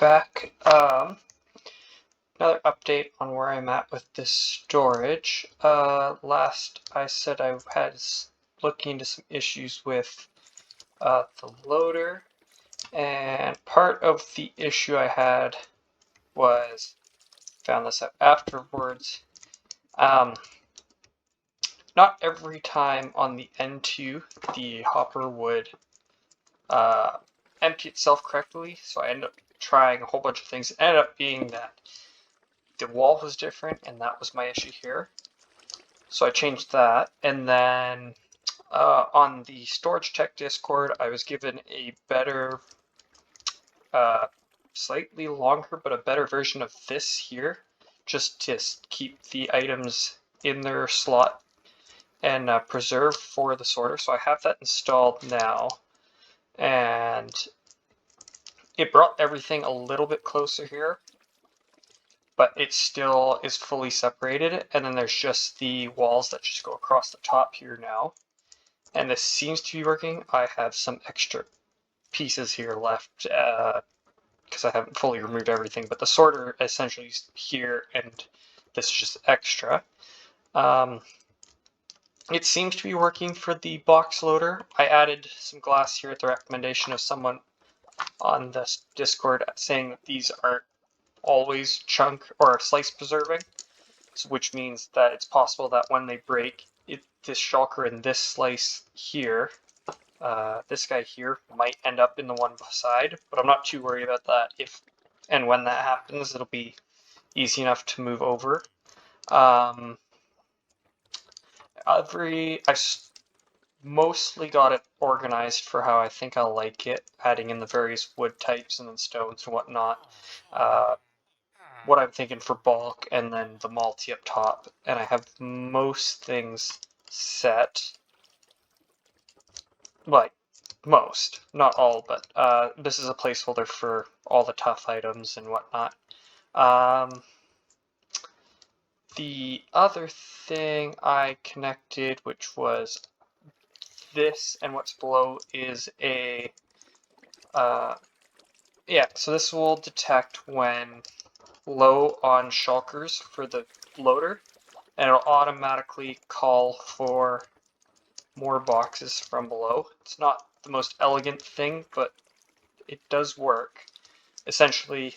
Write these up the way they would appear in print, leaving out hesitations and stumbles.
back. Another update on where I'm at with this storage. Last I said I had looking into some issues with the loader, and part of the issue I had was, found this out afterwards, not every time on the N2 the hopper would empty itself correctly, so I ended up trying a whole bunch of things. It ended up being that the wall was different, and that was my issue here. So I changed that, and then on the Storage Tech Discord, I was given a better, slightly longer, but a better version of this here, just to keep the items in their slot and preserve for the sorter. So I have that installed now, and it brought everything a little bit closer here, but it still is fully separated, and then there's just the walls that just go across the top here now. And this seems to be working. I have some extra pieces here left because I haven't fully removed everything, but the sorter essentially is here, and this is just extra. It seems to be working for the box loader. I added some glass here at the recommendation of someone on this Discord saying that these aren't always chunk or slice preserving, which means that it's possible that when they break, this shulker in this slice here, this guy here, might end up in the one beside, but I'm not too worried about that. If and when that happens, it'll be easy enough to move over. I mostly got it organized for how I think I'll like it, adding in the various wood types and then stones and whatnot. What I'm thinking for bulk, and then the multi up top, and I have most things set. Like, most, not all, but this is a placeholder for all the tough items and whatnot. The other thing I connected, which was this and what's below, is a so this will detect when low on shulkers for the loader, and it'll automatically call for more boxes from below. It's not the most elegant thing, but it does work. Essentially,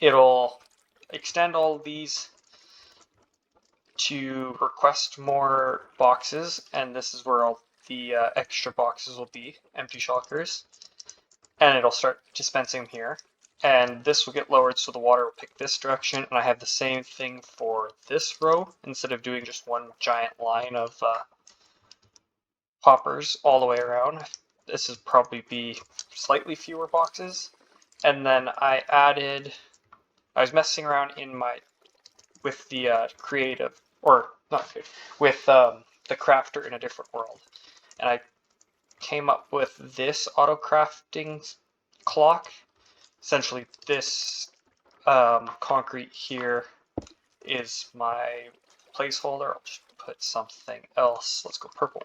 it'll extend all of these to request more boxes, and this is where all the extra boxes will be, empty shulkers, and it'll start dispensing them here. And this will get lowered so the water will pick this direction, and I have the same thing for this row. Instead of doing just one giant line of hoppers all the way around, this would probably be slightly fewer boxes. And then I was messing around with the creative, or not creative, with the crafter in a different world, and I came up with this auto crafting clock. Essentially, this concrete here is my placeholder. I'll just put something else. Let's go purple.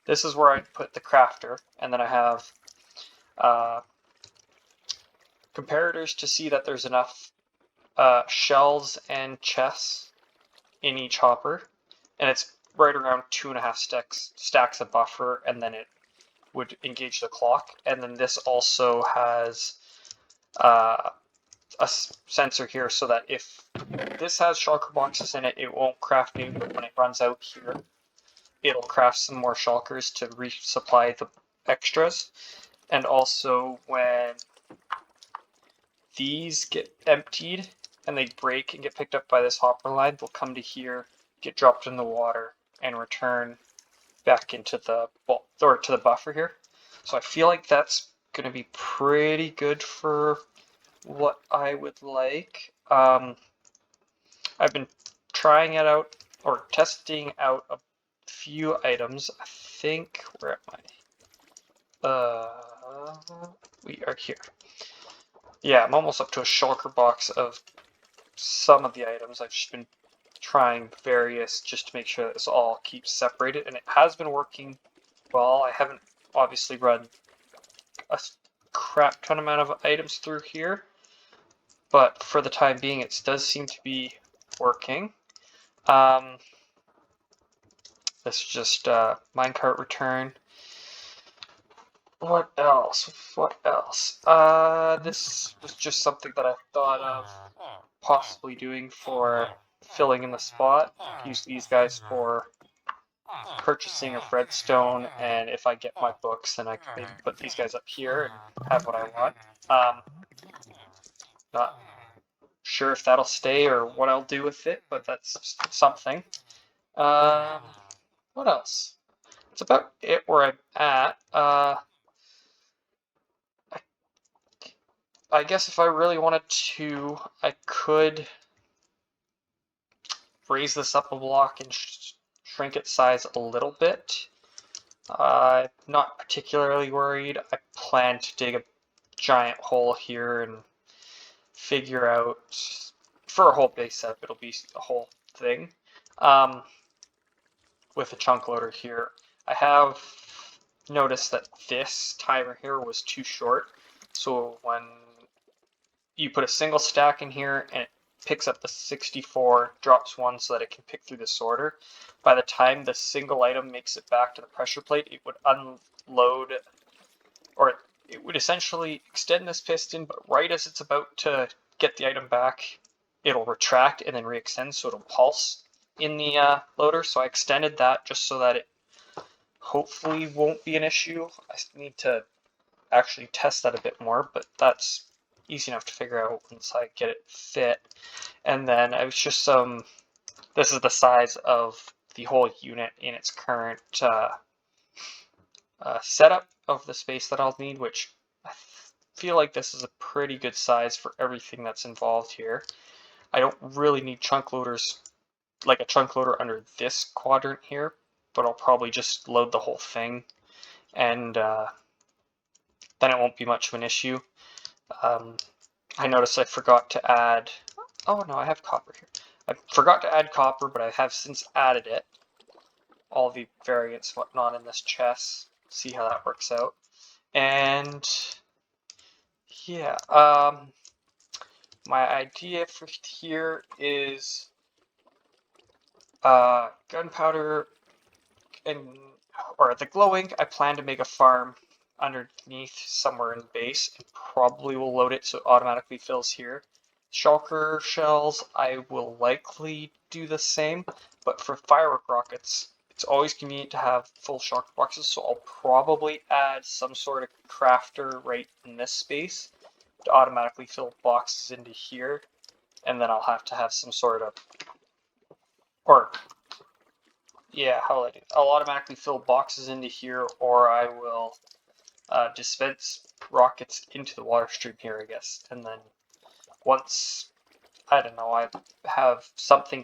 This is where I put the crafter, and then I have comparators to see that there's enough shelves and chests in each hopper, and it's right around 2.5 stacks of buffer, and then it would engage the clock. And then this also has a sensor here so that if this has shulker boxes in it, it won't craft new, but when it runs out here, it'll craft some more shulkers to resupply the extras. And also when these get emptied and they break and get picked up by this hopper line, they'll come to here, get dropped in the water, and return back into the to the buffer here. So I feel like that's going to be pretty good for what I would like. I've been trying it out, or testing out a few items. I think, where am I? We are here. Yeah, I'm almost up to a shulker box of some of the items. I've just been trying various just to make sure that this all keeps separated, and it has been working well. I haven't obviously run a crap ton amount of items through here, but for the time being it does seem to be working. This is just minecart return. What else? What else? This was just something that I thought of possibly doing for filling in the spot. Use these guys for purchasing of redstone, and if I get my books, then I can maybe put these guys up here and have what I want. Not sure if that'll stay or what I'll do with it, but that's something. What else? That's about it where I'm at. I guess if I really wanted to, I could raise this up a block and shrink its size a little bit. I'm not particularly worried. I plan to dig a giant hole here and figure out, for a whole base setup, it'll be a whole thing. With a chunk loader here, I have noticed that this timer here was too short. So when you put a single stack in here and it picks up the 64, drops one so that it can pick through the sorter, by the time the single item makes it back to the pressure plate, it would unload, or it would essentially extend this piston, but right as it's about to get the item back, it'll retract and then re-extend, so it'll pulse in the loader. So I extended that just so that it hopefully won't be an issue. I need to actually test that a bit more, but that's easy enough to figure out once I get it fit. And then I was just this is the size of the whole unit in its current setup of the space that I'll need, which I feel like this is a pretty good size for everything that's involved here. I don't really need chunk loaders, like a chunk loader under this quadrant here, but I'll probably just load the whole thing, and then it won't be much of an issue. I noticed I forgot to add, oh no, I have copper here. I forgot to add copper, but I have since added it. All the variants, whatnot in this chest. See how that works out. And yeah, my idea for here is gunpowder or the glowing. I plan to make a farm underneath somewhere in the base, and probably will load it so it automatically fills here. Shulker shells, I will likely do the same, but for firework rockets, it's always convenient to have full shulker boxes, so I'll probably add some sort of crafter right in this space to automatically fill boxes into here, and then I'll have to have some sort of, or yeah, I'll automatically fill boxes into here, or I will dispense rockets into the water stream here, I guess. And then once, I don't know, I have something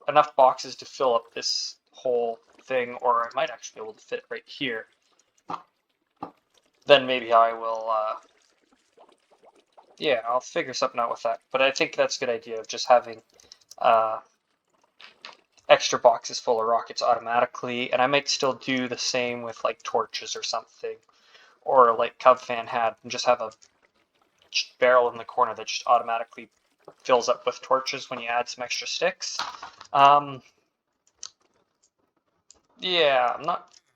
enough boxes to fill up this whole thing, or I might actually be able to fit it right here, then maybe I will, yeah, I'll figure something out with that. But I think that's a good idea of just having extra boxes full of rockets automatically, and I might still do the same with like torches or something, or like Cubfan had, and just have a barrel in the corner that just automatically fills up with torches when you add some extra sticks. Yeah,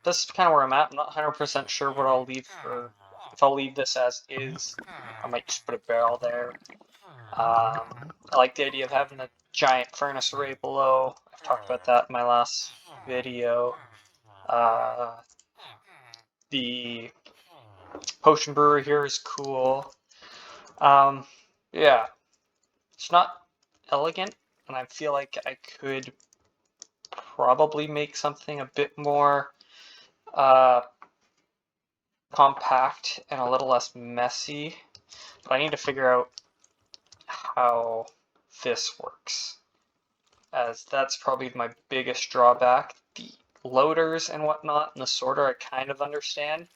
this is kind of where I'm at. I'm not 100% sure what I'll leave for, if I'll leave this as is. I might just put a barrel there. I like the idea of having a giant furnace array below. I've talked about that in my last video. The potion brewer here is cool. Yeah, it's not elegant, and I feel like I could probably make something a bit more compact and a little less messy, but I need to figure out how this works, as that's probably my biggest drawback. The loaders and whatnot and the sorter I kind of understand,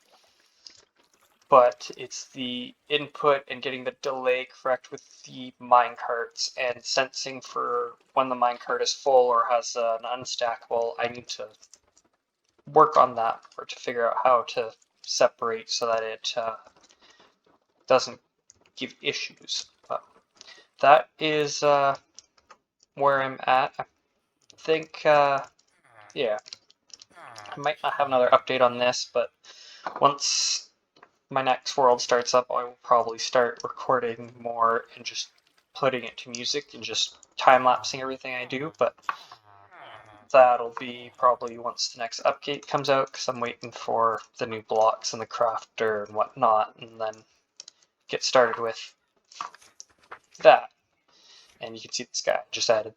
but it's the input and getting the delay correct with the minecarts and sensing for when the minecart is full or has an unstackable. I need to work on that or to figure out how to separate so that it doesn't give issues. But that is where I'm at. I think, yeah, I might not have another update on this, but once my next world starts up, I will probably start recording more and just putting it to music and just time-lapsing everything I do, but that'll be probably once the next update comes out, because I'm waiting for the new blocks and the crafter and whatnot, and then get started with that. And you can see this guy just added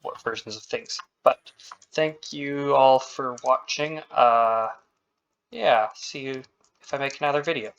what versions of things. But thank you all for watching. Yeah, see you if I make another video.